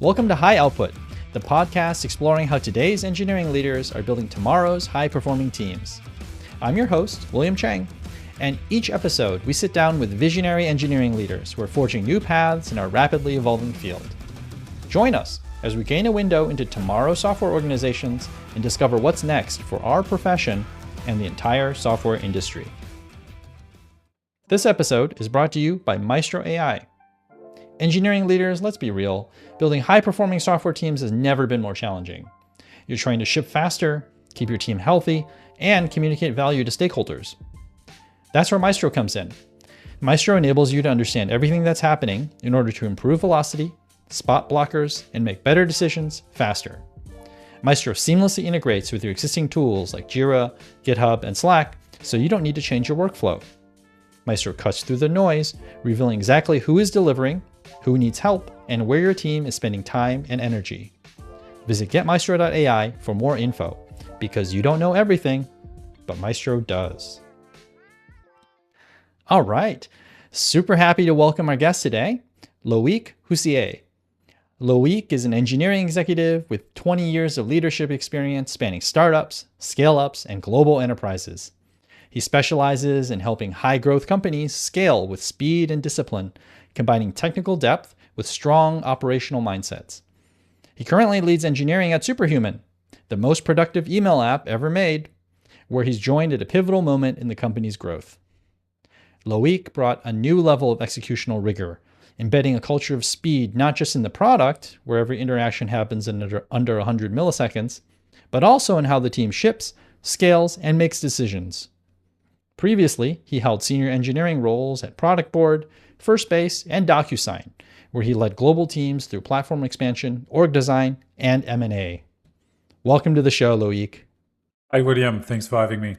Welcome to High Output, the podcast exploring how today's engineering leaders are building tomorrow's high-performing teams. I'm your host, William Chang, and each episode we sit down with visionary engineering leaders who are forging new paths in our rapidly evolving field. Join us as we gain a window into tomorrow's software organizations and discover what's next for our profession and the entire software industry. This episode is brought to you by Maestro AI. Engineering leaders, let's be real, building high-performing software teams has never been more challenging. You're trying to ship faster, keep your team healthy, and communicate value to stakeholders. That's where Maestro comes in. Maestro enables you to understand everything that's happening in order to improve velocity, spot blockers, and make better decisions faster. Maestro seamlessly integrates with your existing tools like Jira, GitHub, and Slack, so you don't need to change your workflow. Maestro cuts through the noise, revealing exactly who is delivering, who needs help, and where your team is spending time and energy. Visit getmaestro.ai for more info, because you don't know everything, but Maestro does. All right, super happy to welcome our guest today, Loic Houssier. Loic is an engineering executive with 20 years of leadership experience spanning startups, scale-ups, and global enterprises. He specializes in helping high-growth companies scale with speed and discipline, combining technical depth with strong operational mindsets. He currently leads engineering at Superhuman, the most productive email app ever made, where he's joined at a pivotal moment in the company's growth. Loic brought a new level of executional rigor, embedding a culture of speed not just in the product, where every interaction happens in under 100 milliseconds, but also in how the team ships, scales, and makes decisions. Previously, he held senior engineering roles at Product Board, First Base, and DocuSign, where he led global teams through platform expansion, org design, and M&A. Welcome to the show, Loic. Hi, William. Thanks for having me.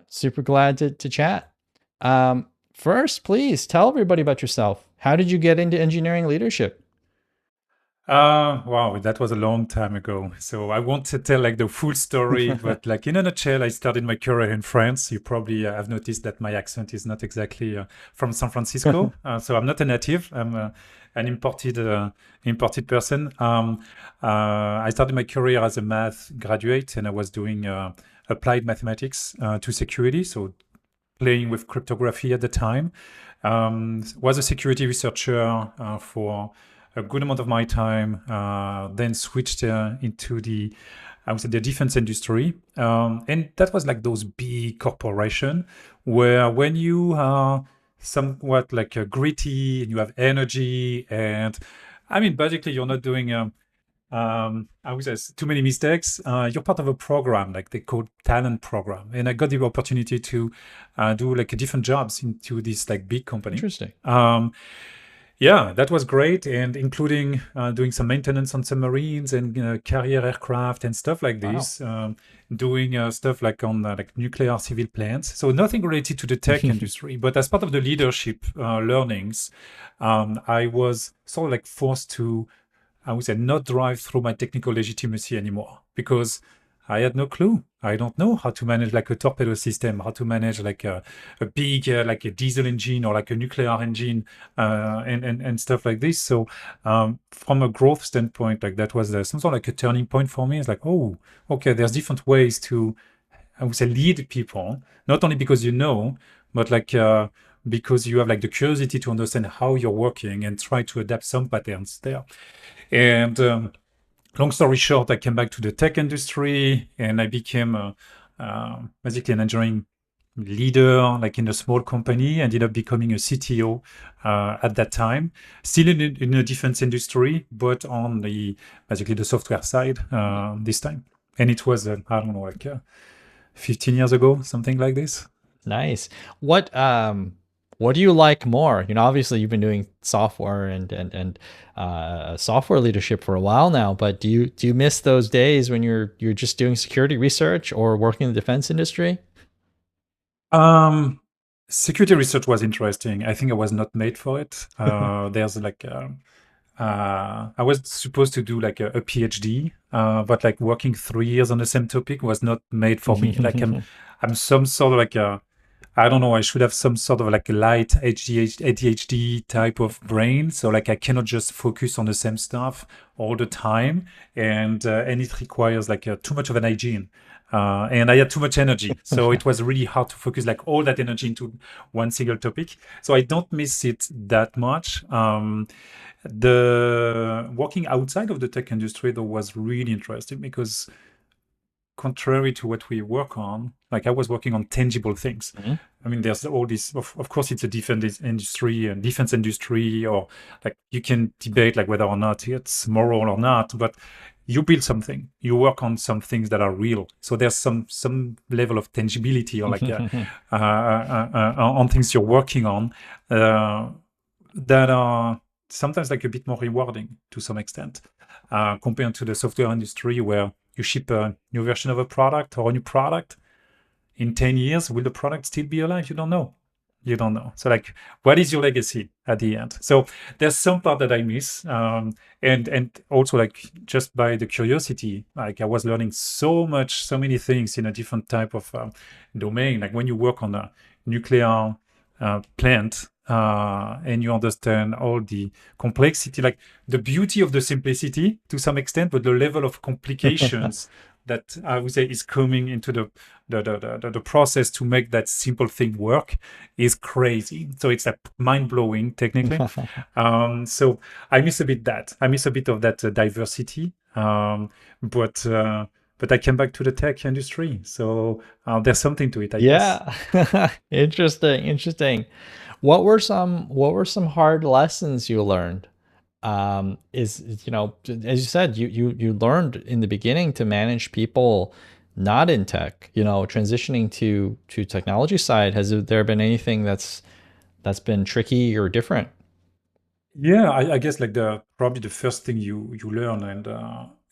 Super glad to chat. First, please tell everybody about yourself. How did you get into engineering leadership? Wow, that was a long time ago. So I won't tell like the full story, but like in a nutshell, I started my career in France. You probably have noticed that my accent is not exactly from San Francisco. So I'm not a native. I'm an imported person. I started my career as a math graduate, and I was doing applied mathematics to security. So playing with cryptography at the time. Was a security researcher for a good amount of my time, then switched into the defense industry. And that was like those big corporations where when you are somewhat like gritty and you have energy and basically you're not doing too many mistakes. You're part of a program like they call talent program, and I got the opportunity to do like different jobs into this like big company. Interesting. Yeah, that was great, and including doing some maintenance on submarines and carrier aircraft and stuff like this. Wow. Doing stuff like on like nuclear civil plants. So nothing related to the tech industry, but as part of the leadership learnings, I was sort of like forced to, not drive through my technical legitimacy anymore because I had no clue. I don't know how to manage like a torpedo system, how to manage like a big like a diesel engine or like a nuclear engine and stuff like this. So from a growth standpoint, like that was some sort of like a turning point for me. It's like, oh, okay, there's different ways to, lead people, not only because you know, but like because you have like the curiosity to understand how you're working and try to adapt some patterns there. And long story short, I came back to the tech industry and I became basically an engineering leader, like in a small company. Ended up becoming a CTO at that time, still in the defense industry, but on basically the software side this time. And it was, 15 years ago, something like this. Nice. What do you like more? Obviously you've been doing software and software leadership for a while now, but do you miss those days when you're just doing security research or working in the defense industry? Security research was interesting. I think I was not made for it. There's like I was supposed to do like a PhD, but like working 3 years on the same topic was not made for me. Like I'm some sort of like I don't know, I should have some sort of like a light ADHD type of brain. So like I cannot just focus on the same stuff all the time. And it requires like too much of an hygiene. And I had too much energy. So it was really hard to focus like all that energy into one single topic. So I don't miss it that much. The working outside of the tech industry though was really interesting because contrary to what we work on, like I was working on tangible things. Mhm. I mean, there's all this, of course, it's a defense industry, or like you can debate like whether or not it's moral or not, but you build something, you work on some things that are real. So there's some level of tangibility or like on things you're working on that are sometimes like a bit more rewarding to some extent compared to the software industry where you ship a new version of a product or a new product. In 10 years, will the product still be alive? You don't know. You don't know. So like, what is your legacy at the end? So there's some part that I miss. And also like just by the curiosity, like I was learning so many things in a different type of domain. Like when you work on a nuclear plant, and you understand all the complexity, like the beauty of the simplicity to some extent, but the level of complications that I would say is coming into the process to make that simple thing work is crazy. So it's like mind blowing technically. So I miss a bit that. I miss a bit of that diversity. But I came back to the tech industry, so there's something to it, I guess. Yeah. Interesting. What were some hard lessons you learned? As you said, you learned in the beginning to manage people not in tech, transitioning to technology side. Has there been anything that's been tricky or different? Yeah, I guess like the probably the first thing you learn and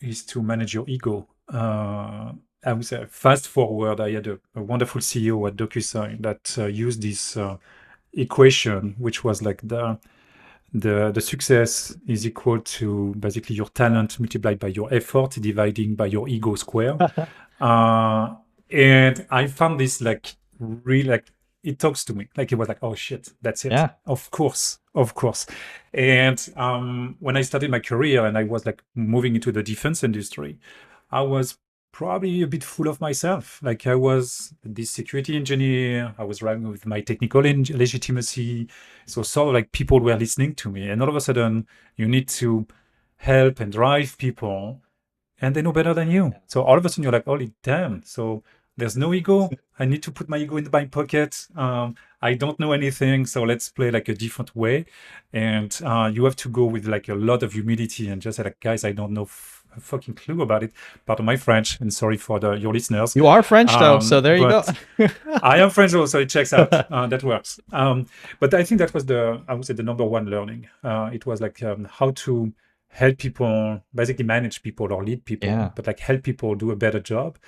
is to manage your ego. I would say fast forward, I had a wonderful CEO at DocuSign that used this equation, which was like the success is equal to basically your talent multiplied by your effort dividing by your ego square. Uh, and I found this like really like it talks to me. Like it was like, oh shit, that's it. Yeah. Of course, of course. And when I started my career and I was like moving into the defense industry, I was probably a bit full of myself. Like I was this security engineer, I was running with my technical legitimacy. So sort of like people were listening to me. And all of a sudden, you need to help and drive people and they know better than you. So all of a sudden you're like, holy damn. So there's no ego. I need to put my ego in my pocket. I don't know anything. So let's play like a different way. And you have to go with like a lot of humility and just say like, guys, I don't know a fucking clue about it. Pardon my French, and sorry for your listeners. You are French though, so there you go. I am French also, it checks out. That works. But I think that was I would say the number one learning. It was like how to help people, basically manage people or lead people, Yeah. but like help people do a better job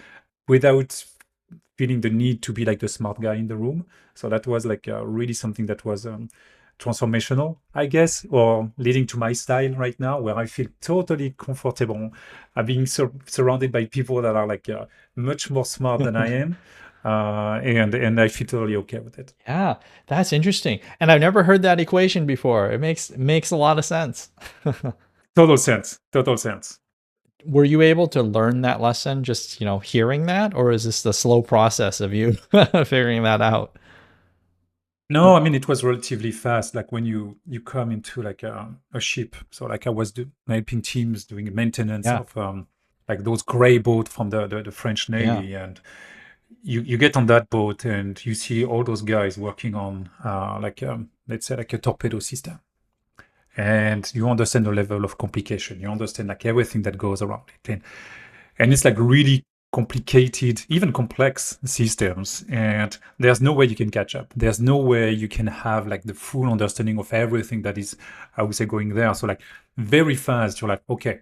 without feeling the need to be like the smart guy in the room. So that was like really something that was transformational, I guess, or leading to my style right now, where I feel totally comfortable being surrounded by people that are like much more smart than I am. And I feel totally okay with it. Yeah, that's interesting. And I've never heard that equation before. It makes a lot of sense. Total sense. Total sense. Were you able to learn that lesson just, hearing that, or is this the slow process of you figuring that out? No, I mean it was relatively fast. Like when you come into like a ship. So like I was helping teams doing maintenance Yeah. of like those gray boats from the French Yeah. Navy, and you get on that boat and you see all those guys working on like let's say like a torpedo system, and you understand the level of complication. You understand like everything that goes around it, and it's like really complicated, even complex systems, and there's no way you can catch up. There's no way you can have like the full understanding of everything that is, I would say, going there. So like very fast, you're like, okay,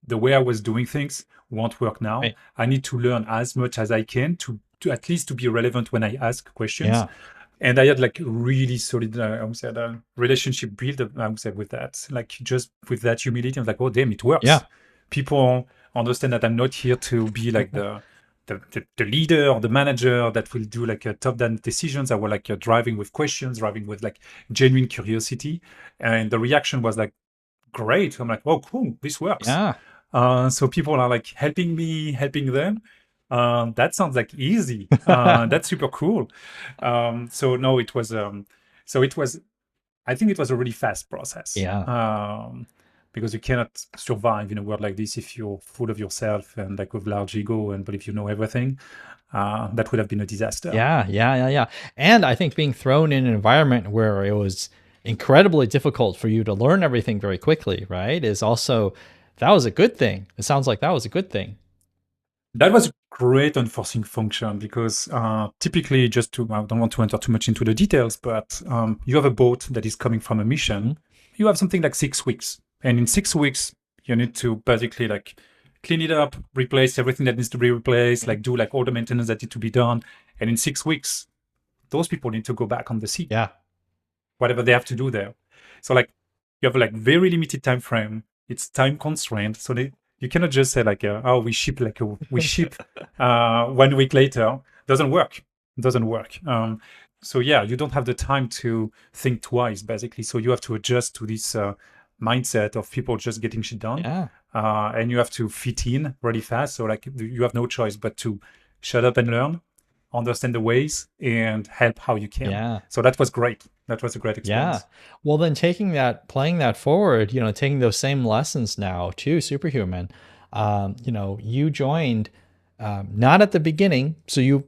the way I was doing things won't work now. Right. I need to learn as much as I can to at least to be relevant when I ask questions. Yeah. And I had like really solid, I would say, relationship build, I would say, with that. Like just with that humility, I'm like, oh damn, it works. Yeah. People understand that I'm not here to be like the leader or the manager that will do like a top-down decisions. I was like driving with questions, driving with like genuine curiosity, and the reaction was like great. I'm like, oh, cool, this works. Yeah. So people are like helping me, helping them. That sounds like easy. That's super cool. So no, it was. So it was. I think it was a really fast process. Yeah. Because you cannot survive in a world like this if you're full of yourself and like with large ego and believe you know everything. That would have been a disaster. Yeah. And I think being thrown in an environment where it was incredibly difficult for you to learn everything very quickly, right, is also, that was a good thing. It sounds like that was a good thing. That was a great enforcing function because typically, I don't want to enter too much into the details, but you have a boat that is coming from a mission. You have something like 6 weeks. And in 6 weeks, you need to basically like clean it up, replace everything that needs to be replaced, like do like all the maintenance that need to be done. And in 6 weeks, those people need to go back on the sea. Yeah. Whatever they have to do there. So like you have like very limited time frame. It's time constrained. So you cannot just say like, oh, we ship 1 week later. Doesn't work. So yeah, you don't have the time to think twice, basically. So you have to adjust to this mindset of people just getting shit done. Yeah. And you have to fit in really fast. So like you have no choice but to shut up and learn, understand the ways, and help how you can. Yeah. So that was great. That was a great experience. Yeah. Well, then playing that forward, taking those same lessons now to Superhuman, you joined not at the beginning. So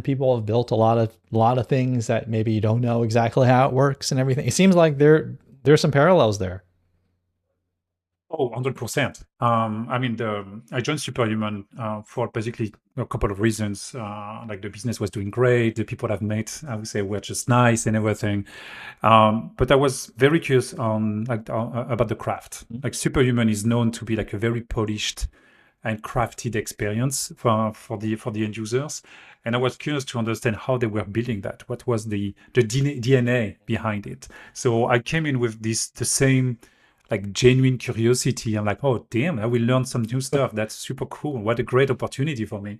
people have built a lot of things that maybe you don't know exactly how it works and everything. It seems like there's some parallels there. Oh, 100%. I mean, I joined Superhuman for basically a couple of reasons. Like the business was doing great, the people I've met, I would say, were just nice and everything. But I was very curious about the craft. Like Superhuman is known to be like a very polished and crafted experience for the end users. And I was curious to understand how they were building that. What was the DNA behind it? So I came in with the same like genuine curiosity. I'm like, oh damn, I will learn some new stuff. That's super cool. What a great opportunity for me.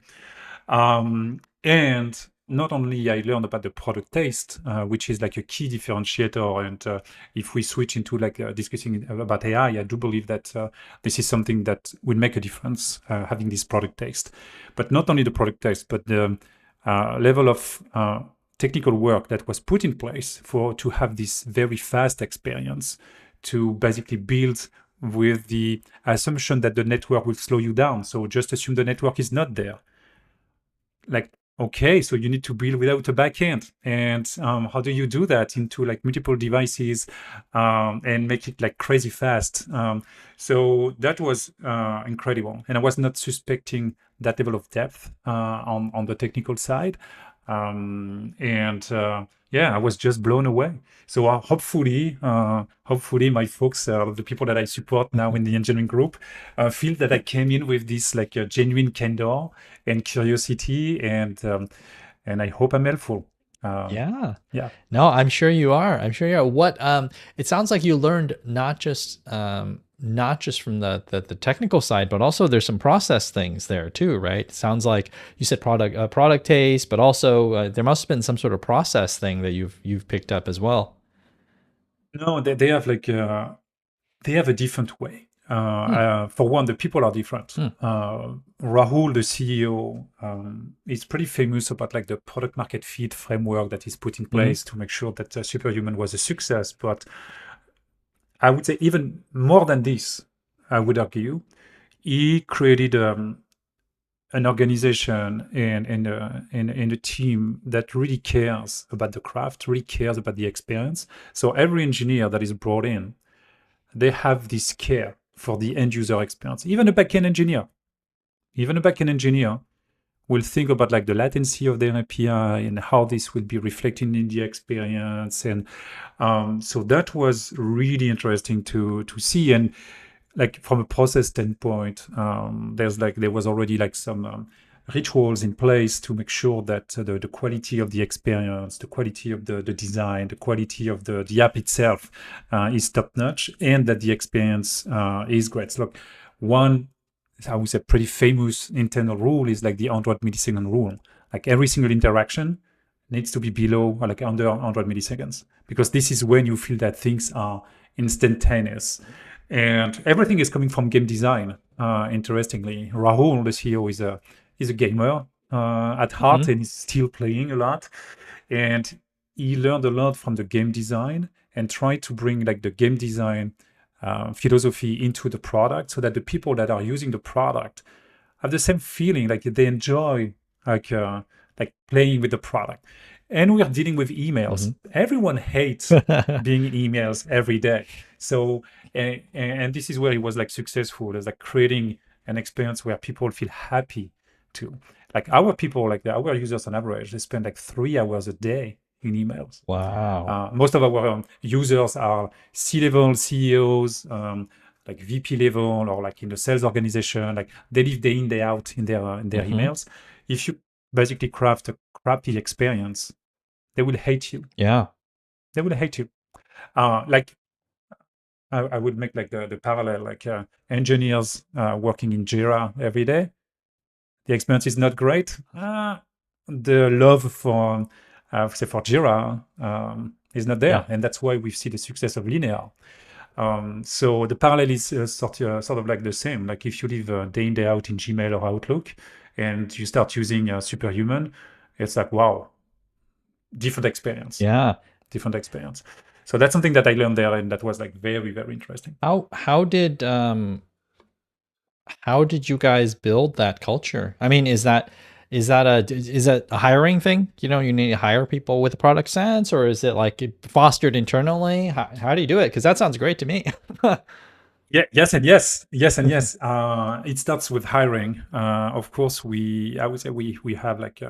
And not only I learned about the product taste, which is like a key differentiator. And if we switch into like discussing about AI, I do believe that this is something that will make a difference, having this product taste. But not only the product taste, but the level of technical work that was put in place to have this very fast experience, to basically build with the assumption that the network will slow you down. So just assume the network is not there. Like, okay, so you need to build without a backend. And how do you do that into like multiple devices and make it like crazy fast? So that was incredible. And I was not suspecting that level of depth on the technical side. Yeah, I was just blown away. So hopefully my folks, the people that I support now in the engineering group, feel that I came in with this like a genuine candor and curiosity, and I hope I'm helpful. Yeah. Yeah. No, I'm sure you are. What it sounds like you learned not just from the technical side, but also there's some process things there too, right? It sounds like you said product taste, but also there must have been some sort of process thing that you've picked up as well. No, they have like they have a different way. For one, the people are different. Rahul, the CEO, is pretty famous about like the product market fit framework that is put in place to make sure that Superhuman was a success. But I would say even more than this, I would argue, he created an organization and a team that really cares about the craft, really cares about the experience. So every engineer that is brought in, they have this care for the end user experience. Even a backend engineer will think about like the latency of their API and how this will be reflected in the experience. And so that was really interesting to see. And like from a process standpoint, there was already like some rituals in place to make sure that the quality of the experience, the quality of the design, the quality of the app itself is top notch, and that the experience is great. So look, one I would say, pretty famous internal rule is like the 100 millisecond rule. Like every single interaction needs to be below or like under 100 milliseconds, because this is when you feel that things are instantaneous. And everything is coming from game design. Interestingly, Rahul, the CEO, is a gamer at heart, and he's still playing a lot. And he learned a lot from the game design and tried to bring like the game design philosophy into the product, so that the people that are using the product have the same feeling, like they enjoy like playing with the product. And we are dealing with emails. Everyone hates being in emails every day. So and this is where he was like successful, is like creating an experience where people feel happy to. Like our people, like our users on average, they spend like 3 hours a day in emails. Wow. Most of our users are C-level CEOs, like VP level, or like in the sales organization. Like they live day in, day out in their emails. If you basically craft a crappy experience, they will hate you. Yeah. They will hate you. Like I would make like the parallel, like engineers working in Jira every day. The experience is not great. The love for say for Jira is not there, Yeah. and that's why we see the success of Linear. So the parallel is sort of like the same. Like if you live day in, day out in Gmail or Outlook, and you start using Superhuman, it's like, wow, different experience. Yeah. Different experience. So that's something that I learned there, and that was like very, very interesting. How did you guys build that culture? I mean, is that a hiring thing? You know, you need to hire people with a product sense, or is it like fostered internally? How do you do it? Because that sounds great to me. Yeah, yes and yes, yes and yes. It starts with hiring. Of course, I would say we have like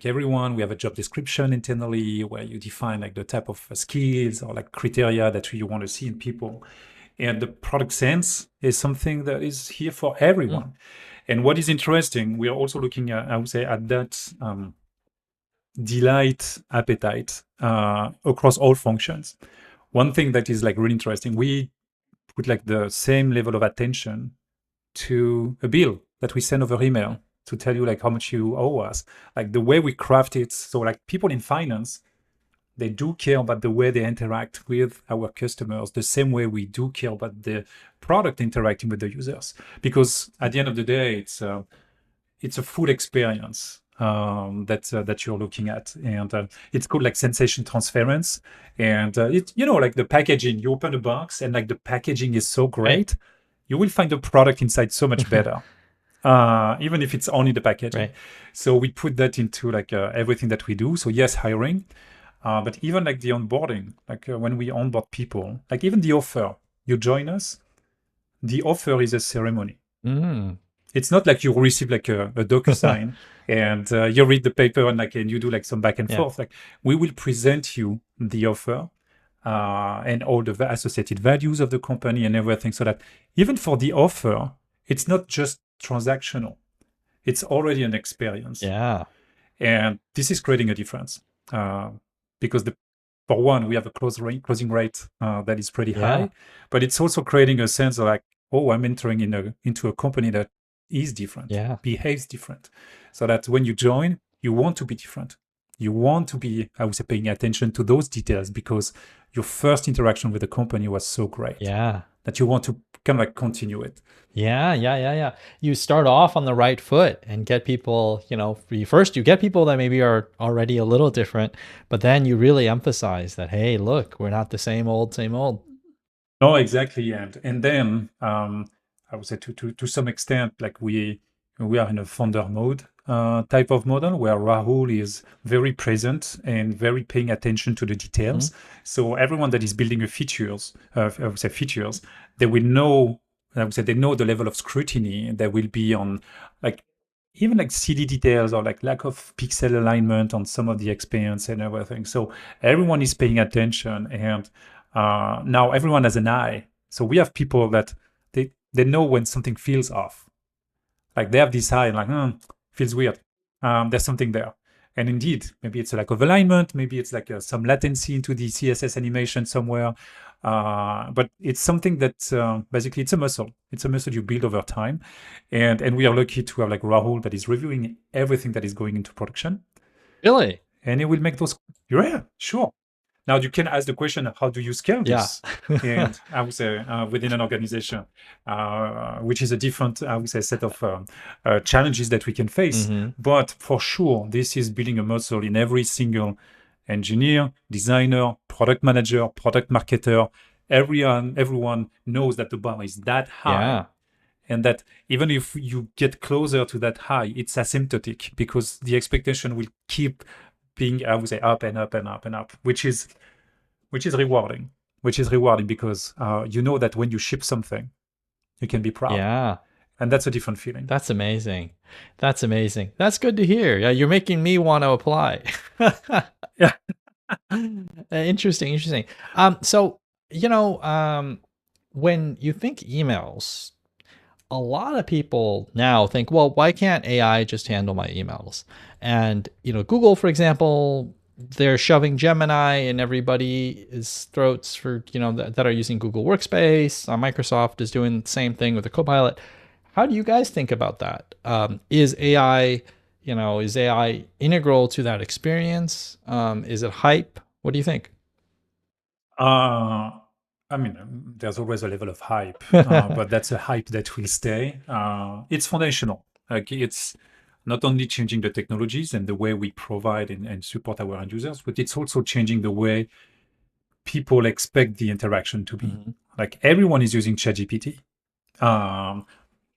everyone, we have a job description internally where you define like the type of skills or like criteria that you want to see in people. And the product sense is something that is here for everyone. And what is interesting, we are also looking at, I would say, at that delight appetite across all functions. One thing that is like really interesting, we put like the same level of attention to a bill that we send over email to tell you like how much you owe us. Like the way we craft it, so like people in finance, they do care about the way they interact with our customers, the same way we do care about the product interacting with the users. Because at the end of the day, it's a full experience that you're looking at, and it's called like sensation transference. And it, like the packaging. You open a box, and like the packaging is so great, you will find the product inside so much better. Even if it's only the packaging. Right. So we put that into like everything that we do. So yes, hiring. But even like the onboarding, like when we onboard people, like even the offer, you join us, the offer is a ceremony. It's not like you receive like a DocuSign and you read the paper and you do like some back and forth. Like we will present you the offer and all the associated values of the company and everything, so that even for the offer, it's not just transactional. It's already an experience. Yeah. And this is creating a difference. Because for one, we have a closing rate that is pretty high, but it's also creating a sense of like, oh, I'm entering into a company that is different, behaves different. So that when you join, you want to be different. You want to be, I would say, paying attention to those details because your first interaction with the company was so great. Yeah. That you want to kind of like continue it. Yeah. You start off on the right foot and get people, first you get people that maybe are already a little different, but then you really emphasize that, hey, look, we're not the same old. No, exactly. And then I would say to some extent, like we are in a founder mode type of model where Rahul is very present and very paying attention to the details. So everyone that is building features, they will know. I would say they know the level of scrutiny that will be on, like even like silly details or like lack of pixel alignment on some of the experience and everything. So everyone is paying attention, and now everyone has an eye. So we have people that they know when something feels off. Like they have this eye, like feels weird. There's something there, And indeed, maybe it's a lack of alignment, maybe it's like some latency into the CSS animation somewhere. But it's something that basically it's a muscle. It's a muscle you build over time. And we are lucky to have like Rahul that is reviewing everything that is going into production. Really? And it will make those. Yeah, sure. Now you can ask the question of how do you scale Yeah. this? And I would say within an organization, which is a different, I would say, set of challenges that we can face. But for sure, this is building a muscle in every single engineer, designer, product manager, product marketer. Everyone knows that the bar is that high. Yeah. And that even if you get closer to that high, it's asymptotic because the expectation will keep being, I would say, up and up and up and up, which is rewarding. Which is rewarding because you know that when you ship something, you can be proud. Yeah. And that's a different feeling. That's amazing. That's amazing. That's good to hear. Yeah, you're making me want to apply. Yeah. Interesting, interesting. So, when you think emails, a lot of people now think, well, why can't AI just handle my emails? And, Google, for example, they're shoving Gemini in everybody's throats for, that are using Google Workspace. Microsoft is doing the same thing with the Copilot. How do you guys think about that? Is AI integral to that experience? Is it hype? What do you think? I mean, there's always a level of hype, but that's a hype that will stay. It's foundational. Like it's not only changing the technologies and the way we provide and support our end users, but it's also changing the way people expect the interaction to be. Like everyone is using ChatGPT.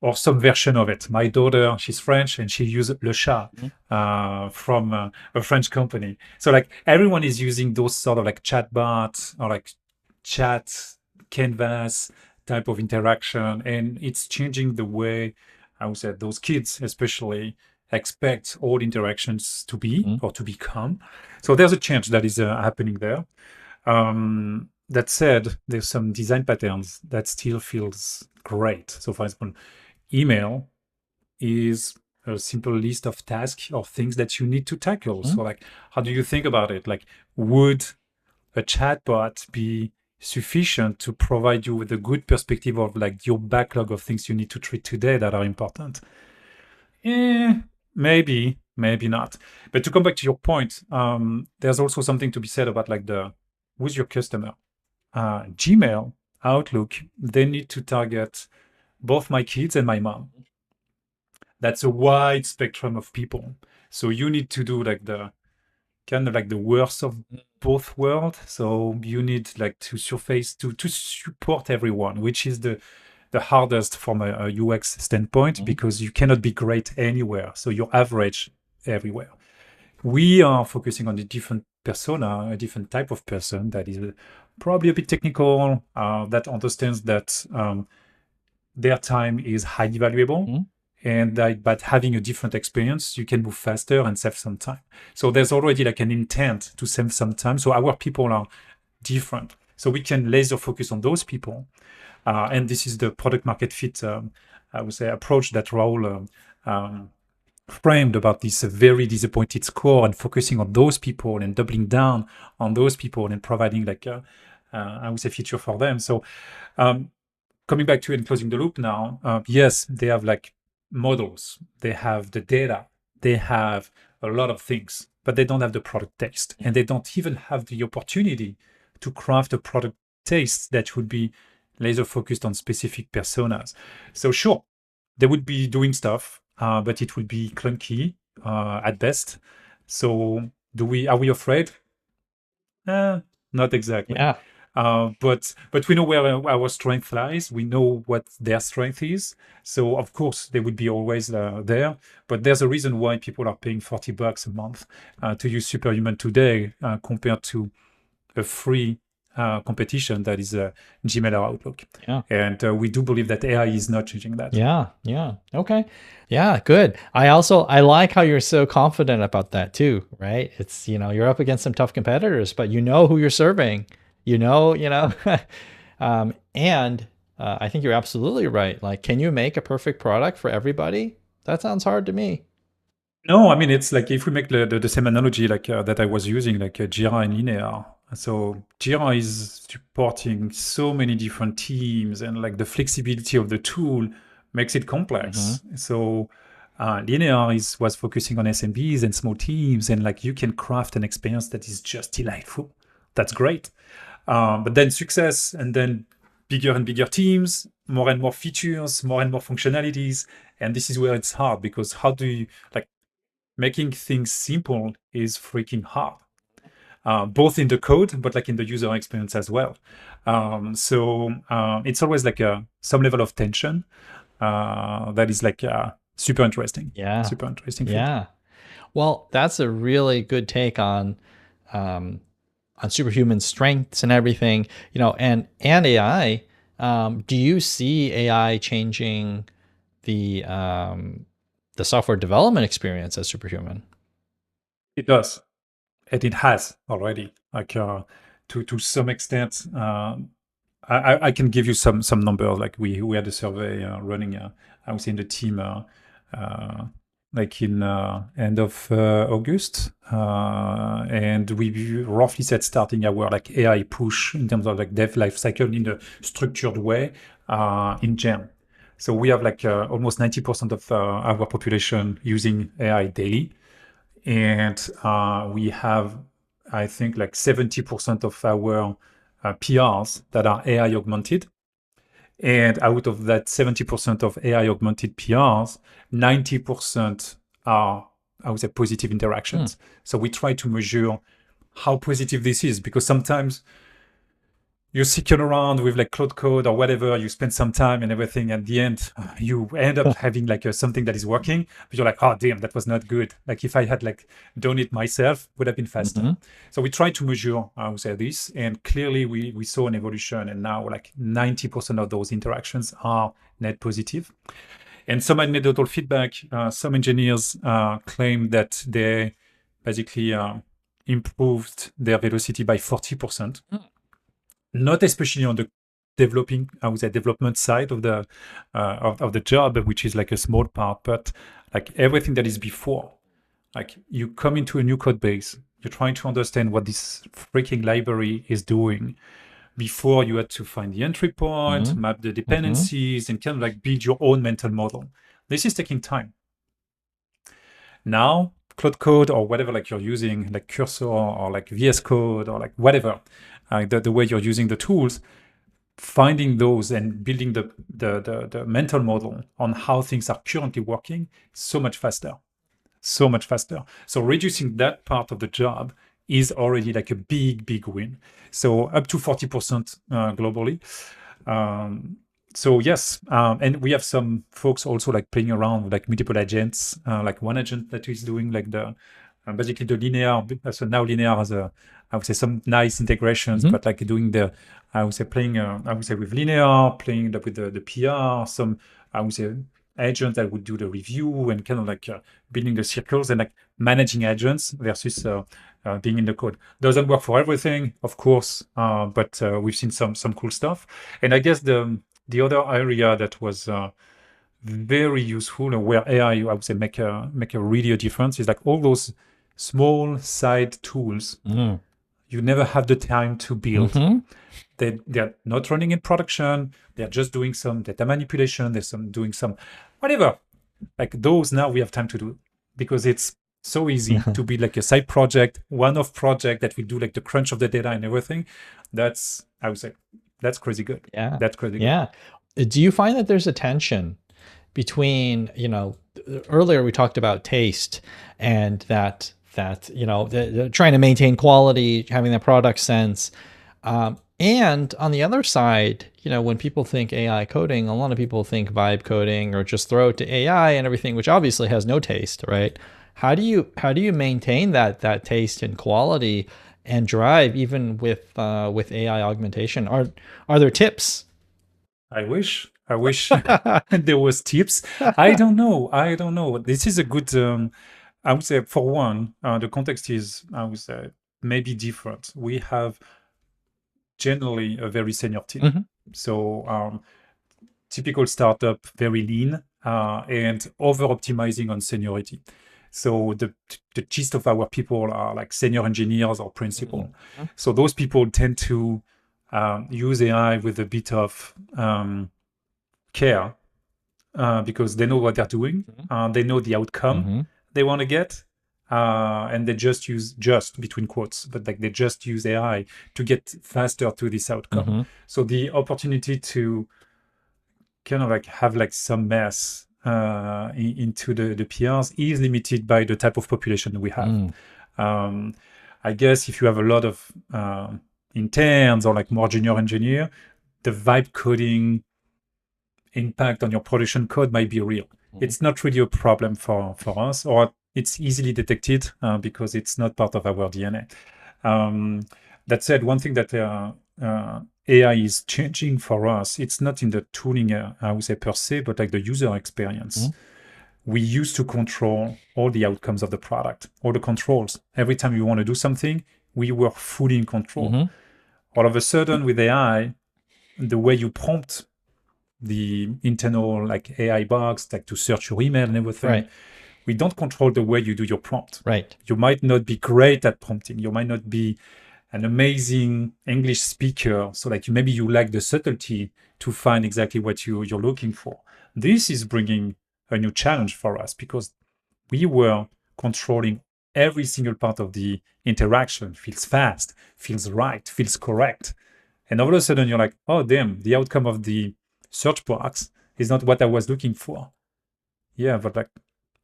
Or some version of it. My daughter, she's French, and she uses Le Chat from a French company. So like everyone is using those sort of like chatbots or like chat canvas type of interaction, and it's changing the way I would say those kids, especially, expect all interactions to be or to become. So there's a change that is happening there. That said, there's some design patterns that still feels great. So for example, email is a simple list of tasks or things that you need to tackle. So like, how do you think about it? Like, would a chatbot be sufficient to provide you with a good perspective of like your backlog of things you need to treat today that are important? Maybe not. But to come back to your point, there's also something to be said about like who's your customer? Gmail, Outlook, they need to target both my kids and my mom. That's a wide spectrum of people. So you need to do like the kind of like the worst of both worlds. So you need like to surface to support everyone, which is the hardest from a UX standpoint because you cannot be great anywhere. So you're average everywhere. We are focusing on a different persona, a different type of person that is probably a bit technical, that understands that their time is highly valuable. And but having a different experience, you can move faster and save some time. So there's already like an intent to save some time. So our people are different. So we can laser focus on those people. And this is the product market fit, I would say, approach that Rahul framed about this very disappointed score and focusing on those people and doubling down on those people and providing like, I would say, feature for them. So coming back to it and closing the loop now, yes, they have like models, they have the data, they have a lot of things, but they don't have the product taste. And they don't even have the opportunity to craft a product taste that would be laser focused on specific personas. So sure, they would be doing stuff, but it would be clunky at best. So are we afraid? Not exactly. Yeah. But we know where our strength lies. We know what their strength is. So of course they would be always there. But there's a reason why people are paying $40 a month to use Superhuman today compared to a free competition that is Gmail or Outlook. Yeah. And we do believe that AI is not changing that. Yeah. Okay. Yeah, good. I like how you're so confident about that too, right? It's, you're up against some tough competitors, but you know who you're serving, and I think you're absolutely right. Like, can you make a perfect product for everybody? That sounds hard to me. No, I mean, it's like if we make the same analogy like that I was using, like Jira and Linear. So Jira is supporting so many different teams, and like the flexibility of the tool makes it Mm-hmm. complex. So Linear was focusing on SMBs and small teams, and like you can craft an experience that is just delightful. That's great. But then success, and then bigger and bigger teams, more and more features, more and more functionalities, and this is where it's hard because how do you like making things simple is freaking hard, both in the code, but like in the user experience as well. It's always like some level of tension that is like Yeah. super interesting field. Yeah. Well, that's a really good take um, on superhuman strengths and everything, and AI. Do you see AI changing the um, the software development experience as superhuman? It does, and it has already, like to some extent. I can give you some numbers. Like we had a survey running, I would say in the team, uh, like in end of August, and we roughly said starting our like AI push in terms of like dev life cycle in a structured way in Jan. So we have like almost 90% of our population using AI daily, and we have, I think, like 70% of our PRs that are AI augmented. And out of that 70% of AI augmented PRs, 90% are, I would say, positive Hmm. interactions. So we try to measure how positive this is, because sometimes you secure around with like Cloud Code or whatever, you spend some time and everything. At the end, you end up having like something that is working, but you're like, oh, damn, that was not good. Like if I had like done it myself, would have been faster. Mm-hmm. So we try to measure, I would say this, and clearly we saw an evolution, and now like 90% of those interactions are net positive. And some anecdotal feedback, some engineers claim that they basically improved their velocity by 40%, not especially on the developing, I would say, development side of the of the job, which is like a small part, but like everything that is before. Like you come into a new code base, you're trying to understand what this freaking library is doing. Before you had to find the entry point, Mm-hmm. map the Mm-hmm. dependencies, and kind of like build your own mental model. This is taking time. Now, Cloud Code or whatever like you're using, like Cursor or like VS Code or like whatever, the way you're using the tools, finding those and building the mental model on how things are currently working so much faster, so much faster. So reducing that part of the job is already like a big win. So up to 40% globally. um, so yes, and we have some folks also like playing around with like multiple agents, like one agent that is doing like the basically the linear. So now linear has a, I would say, some nice integrations, Mm-hmm. but like doing the, I would say, playing, I would say, with linear, playing with the PR, some, I would say, agent that would do the review and kind of like building the circles and like managing agents versus being in the code. Doesn't work for everything, of course, but we've seen some cool stuff. And I guess the other area that was very useful and where AI, I would say, make a really a difference is like all those small side tools you never have the time to build. Mm-hmm. They're not running in production. They're just doing some data manipulation. They're doing some whatever. Like those now we have time to do because it's so easy to be like a side project, one-off project that will do like the crunch of the data and everything. That's, I would say, that's crazy good. Yeah. That's crazy good. Yeah. Do you find that there's a tension between, earlier we talked about taste and that trying to maintain quality, having that product sense, and on the other side, when people think AI coding, a lot of people think vibe coding or just throw it to AI and everything, which obviously has no taste, right? How do you maintain that taste and quality and drive even with AI augmentation? Are there tips? I wish there was tips. I don't know. This is a good, I would say, for one, the context is, I would say, maybe different. We have generally a very senior team. Mhm. So typical startup, very lean, and over optimizing on seniority. So the gist of our people are like senior engineers or principal. Mm-hmm. So those people tend to use AI with a bit of care because they know what they're doing. They know the outcome Mm-hmm. they want to get. And they just between quotes, but like they just use AI to get faster to this outcome. Mm-hmm. So the opportunity to kind of like have like some mess into the PRs is limited by the type of population we have. Um, I guess if you have a lot of interns or like more junior engineer, the vibe coding impact on your production code might be real. It's not really a problem for us, or it's easily detected because it's not part of our DNA. That said, one thing that AI is changing for us, it's not in the tooling, I would say per se, but like the user experience. We used to control all the outcomes of the product, all the controls. Every time you want to do something, we were fully in control. All of a sudden, with AI, the way you prompt the internal like AI box, like to search your email and everything, Right. we don't control the way you do your prompt. Right. You might not be great at prompting. You might not be an amazing English speaker. So like maybe you lack the subtlety to find exactly what you're looking for. This is bringing a new challenge for us because we were controlling every single part of the interaction. Feels fast, feels right, feels correct. And all of a sudden you're like, oh, damn, the outcome of the search box is not what I was looking for. Yeah, but like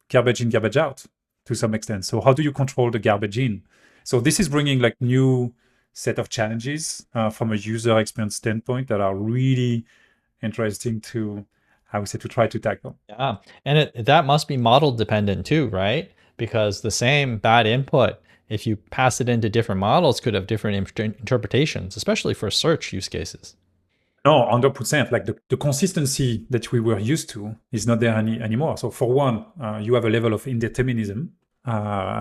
garbage in, garbage out to some extent. So how do you control the garbage in? So this is bringing like new set of challenges from a user experience standpoint that are really interesting to, I would say, to try to tackle. Yeah. And that must be model dependent too, right? Because the same bad input, if you pass it into different models, could have different interpretations, especially for search use cases. No, 100%. Like the consistency that we were used to is not there anymore. So for one, you have a level of indeterminism.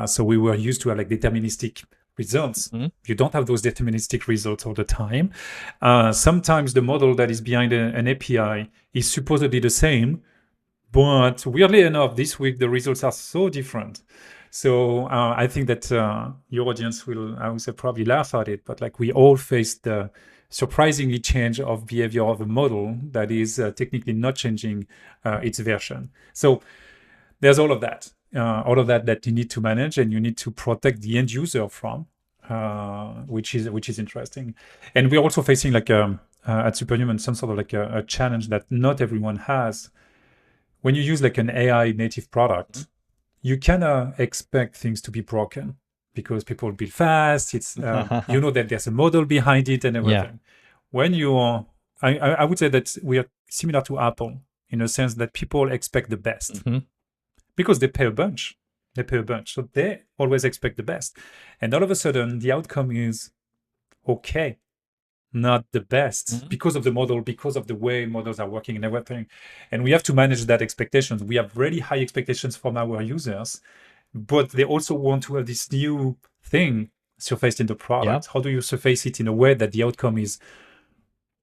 So we were used to have like deterministic results. You don't have those deterministic results all the time. Sometimes the model that is behind an API is supposedly the same, but weirdly enough, this week the results are so different. So I think that your audience will, I would say, probably laugh at it. But like we all faced the surprisingly change of behavior of a model that is technically not changing its version. So there's all of that that you need to manage and you need to protect the end user from, which is interesting. And we're also facing like at Superhuman some sort of like a challenge that not everyone has. When you use like an AI native product, you cannot expect things to be broken because people build fast. It's you know that there's a model behind it and everything. When you are, I would say that we are similar to Apple in a sense that people expect the best because they pay a bunch. They pay a bunch, so they always expect the best. And all of a sudden, the outcome is okay, not the best because of the model, because of the way models are working and everything. And we have to manage that expectations. We have really high expectations from our users, but they also want to have this new thing surfaced in the product. How do you surface it in a way that the outcome is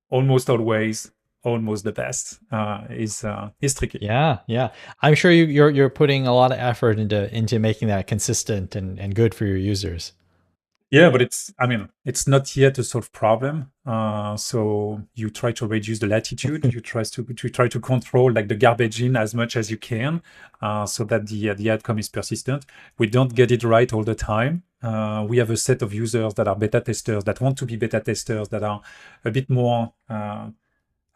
almost always almost the best? Is tricky. Yeah. I'm sure you're putting a lot of effort into making that consistent and good for your users. Yeah, but it's not yet a solved problem. So you try to reduce the latitude. You try to control like the garbage in as much as you can, so that the outcome is persistent. We don't get it right all the time. We have a set of users that are beta testers, that want to be beta testers, that are a bit more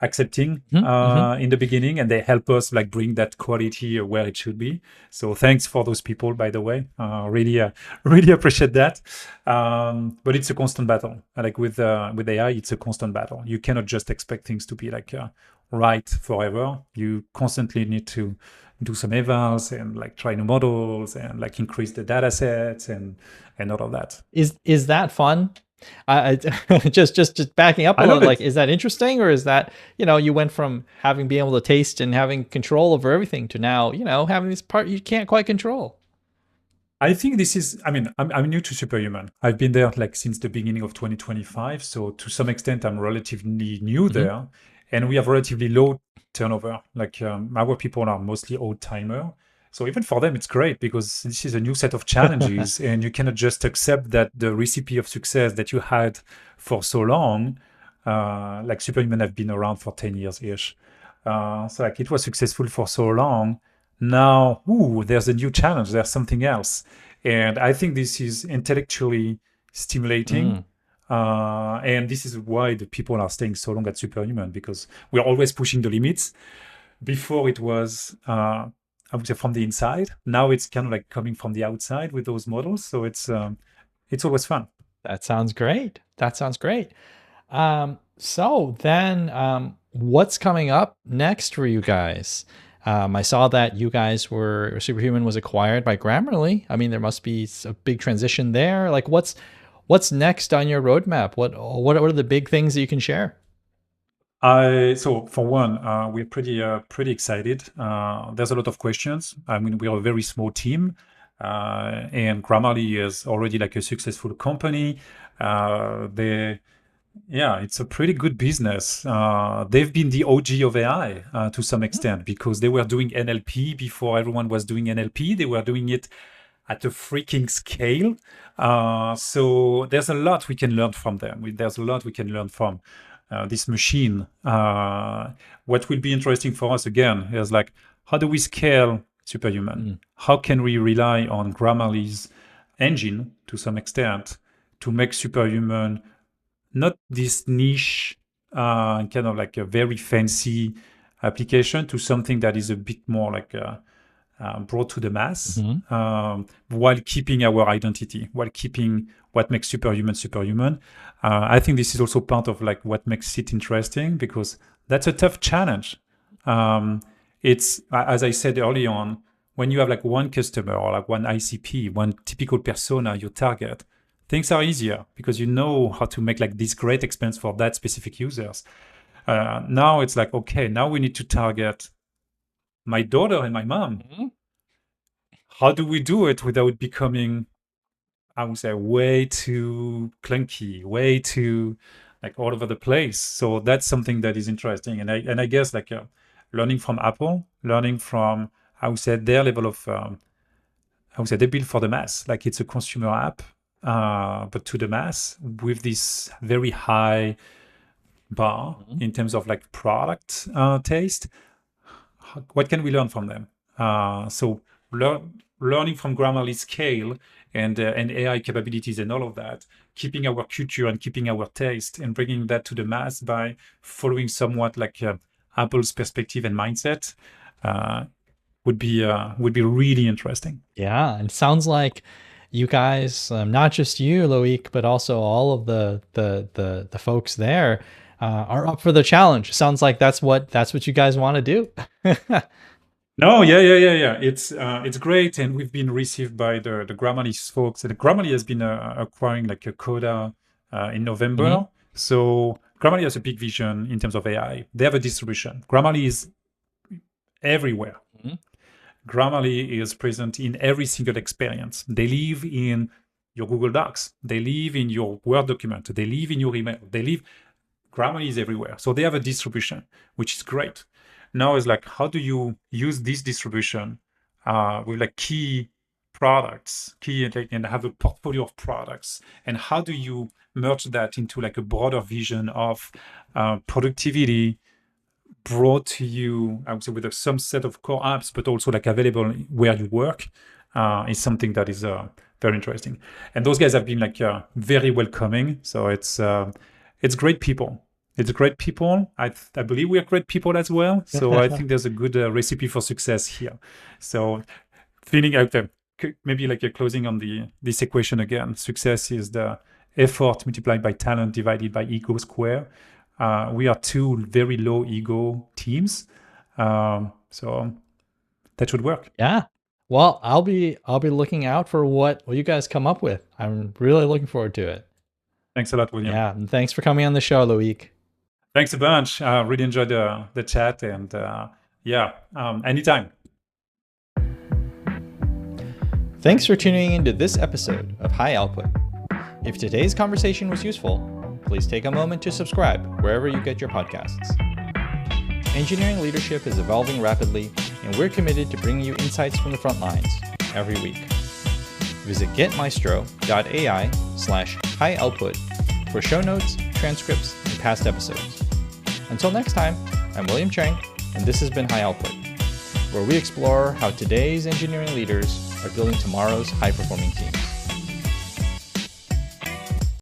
accepting in the beginning, and they help us like bring that quality where it should be. So thanks for those people, by the way. Really appreciate that. But it's a constant battle. Like with AI, it's a constant battle. You cannot just expect things to be like right forever. You constantly need to do some evals and like try new models and like increase the data sets and all of that. Is that fun? I just backing up a little, like, is that interesting, or is that, you went from being able to taste and having control over everything to now, having this part you can't quite control? I think this is, I'm new to Superhuman. I've been there like since the beginning of 2025. So to some extent, I'm relatively new there, and we have relatively low turnover. Like our people are mostly old timer. So even for them, it's great because this is a new set of challenges, and you cannot just accept that the recipe of success that you had for so long, like Superhuman have been around for 10 years ish. So like it was successful for so long. Now, there's a new challenge. There's something else, and I think this is intellectually stimulating. And this is why the people are staying so long at Superhuman, because we're always pushing the limits. Before it was, I would say, from the inside. Now it's kind of like coming from the outside with those models. So it's always fun. That sounds great. That sounds great. So then, what's coming up next for you guys? I saw that you guys were Superhuman was acquired by Grammarly. I mean, there must be a big transition there. Like, what's next on your roadmap? What are the big things that you can share? So for one, we're pretty excited. There's a lot of questions. I mean, we are a very small team, and Grammarly is already like a successful company. It's a pretty good business. They've been the OG of AI to some extent, because they were doing NLP before everyone was doing NLP. They were doing it at a freaking scale. So there's a lot we can learn from them. There's a lot we can learn from this machine. What will be interesting for us again is like, how do we scale Superhuman? How can we rely on Grammarly's engine to some extent to make Superhuman not this niche, kind of like a very fancy application, to something that is a bit more like brought to the mass, while keeping our identity, while keeping what makes Superhuman Superhuman. I think this is also part of like what makes it interesting, because that's a tough challenge. It's, as I said early on, when you have like one customer or like one ICP, one typical persona you target, things are easier because you know how to make like this great experience for that specific users. Now it's like, okay, now we need to target my daughter and my mom. How do we do it without becoming, I would say, way too clunky, way too like all over the place? So that's something that is interesting. And I guess like learning from Apple, learning from, I would say, their level of, I would say they build for the mass. Like it's a consumer app, but to the mass with this very high bar in terms of like product taste. What can we learn from them? So learning from Grammarly scale and AI capabilities and all of that, keeping our culture and keeping our taste and bringing that to the mass by following somewhat like Apple's perspective and mindset would be really interesting. Yeah, and it sounds like you guys, not just you, Loic, but also all of the folks there are up for the challenge. Sounds like that's what you guys want to do. No, yeah. It's great, and we've been received by the Grammarly folks. And Grammarly has been acquiring like a Coda in November. So Grammarly has a big vision in terms of AI. They have a distribution. Grammarly is everywhere. Grammarly is present in every single experience. They live in your Google Docs. They live in your Word document. They live in your email. Grammarly is everywhere. So they have a distribution, which is great. Now it's like, how do you use this distribution with like key products, and have a portfolio of products? And how do you merge that into like a broader vision of productivity brought to you, I would say, with some set of core apps, but also like available where you work, is something that is very interesting. And those guys have been like very welcoming. So it's great people. It's great people. I believe we are great people as well. So I think there's a good recipe for success here. So feeling out there, maybe like a closing on this equation again. Success is the effort multiplied by talent divided by ego square. We are two very low ego teams. So that should work. Yeah. Well, I'll be looking out for what you guys come up with. I'm really looking forward to it. Thanks a lot, William. Yeah, and thanks for coming on the show, Loic. Thanks a bunch. Really enjoyed the chat, and anytime. Thanks for tuning into this episode of High Output. If today's conversation was useful, please take a moment to subscribe wherever you get your podcasts. Engineering leadership is evolving rapidly, and we're committed to bringing you insights from the front lines every week. Visit getmaestro.ai/high output for show notes, transcripts, and past episodes. Until next time, I'm William Cheng, and this has been High Output, where we explore how today's engineering leaders are building tomorrow's high-performing teams.